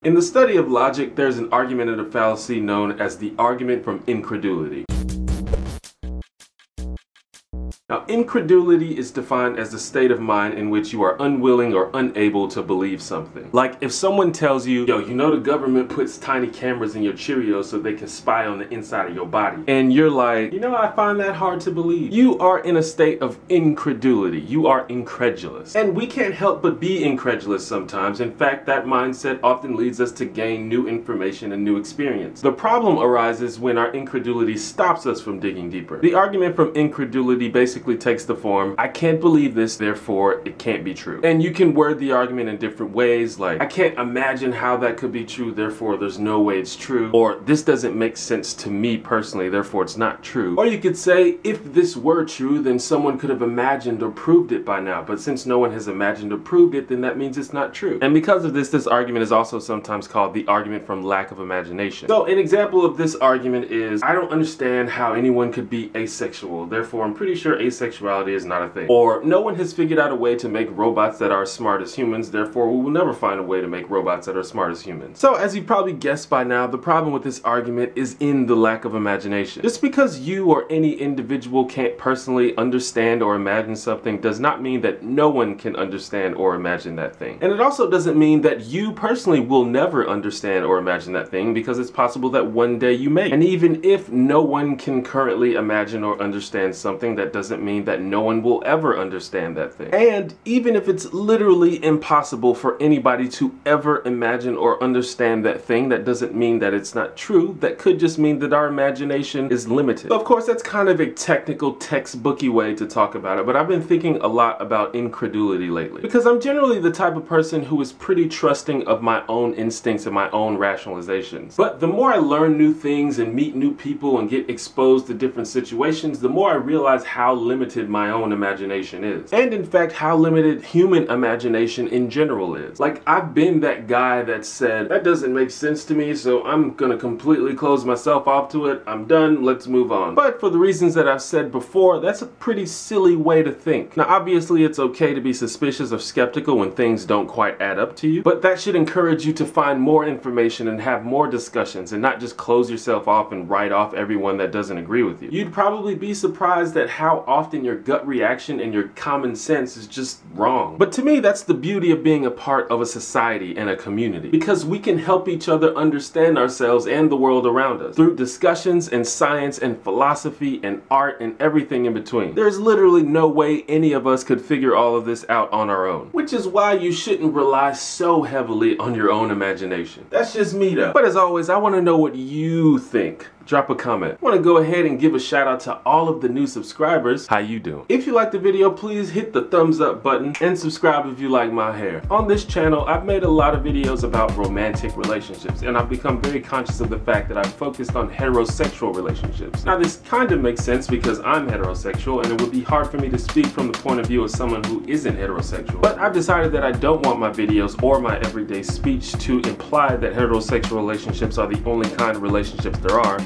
In the study of logic, there's an argumentative fallacy known as the argument from incredulity. Now, incredulity is defined as the state of mind in which you are unwilling or unable to believe something. Like if someone tells you, yo, you know the government puts tiny cameras in your Cheerios so they can spy on the inside of your body. And you're like, you know, I find that hard to believe. You are in a state of incredulity. You are incredulous. And we can't help but be incredulous sometimes. In fact, that mindset often leads us to gain new information and new experience. The problem arises when our incredulity stops us from digging deeper. The argument from incredulity basically takes the form, I can't believe this, therefore it can't be true. And you can word the argument in different ways, like, I can't imagine how that could be true, therefore there's no way it's true. Or, this doesn't make sense to me personally, therefore it's not true. Or you could say, if this were true, then someone could have imagined or proved it by now. But since no one has imagined or proved it, then that means it's not true. And because of this, this argument is also sometimes called the argument from lack of imagination. So an example of this argument is, I don't understand how anyone could be asexual, therefore I'm pretty sure asexuality is not a thing. Or, no one has figured out a way to make robots that are as smart as humans, therefore we will never find a way to make robots that are smart as humans. So as you've probably guessed by now, the problem with this argument is in the lack of imagination. Just because you or any individual can't personally understand or imagine something does not mean that no one can understand or imagine that thing. And it also doesn't mean that you personally will never understand or imagine that thing, because it's possible that one day you may. And even if no one can currently imagine or understand something, that doesn't mean that no one will ever understand that thing. And even if it's literally impossible for anybody to ever imagine or understand that thing, that doesn't mean that it's not true. That could just mean that our imagination is limited. Of course, that's kind of a technical, textbooky way to talk about it, but I've been thinking a lot about incredulity lately, because I'm generally the type of person who is pretty trusting of my own instincts and my own rationalizations. But the more I learn new things and meet new people and get exposed to different situations, the more I realize how limited my own imagination is. And in fact, how limited human imagination in general is. Like, I've been that guy that said, that doesn't make sense to me, so I'm gonna completely close myself off to it. I'm done, let's move on. But for the reasons that I've said before, that's a pretty silly way to think. Now, obviously, it's okay to be suspicious or skeptical when things don't quite add up to you, but that should encourage you to find more information and have more discussions and not just close yourself off and write off everyone that doesn't agree with you. You'd probably be surprised at how often your gut reaction and your common sense is just wrong. But to me, that's the beauty of being a part of a society and a community, because we can help each other understand ourselves and the world around us through discussions and science and philosophy and art and everything in between. There's literally no way any of us could figure all of this out on our own, which is why you shouldn't rely so heavily on your own imagination. That's just me though. But as always, I want to know what you think. Drop a comment. I want to go ahead and give a shout out to all of the new subscribers. How you doing? If you like the video, please hit the thumbs up button and subscribe if you like my hair. On this channel, I've made a lot of videos about romantic relationships, and I've become very conscious of the fact that I've focused on heterosexual relationships. Now, this kind of makes sense because I'm heterosexual, and it would be hard for me to speak from the point of view of someone who isn't heterosexual. But I've decided that I don't want my videos or my everyday speech to imply that heterosexual relationships are the only kind of relationships there are.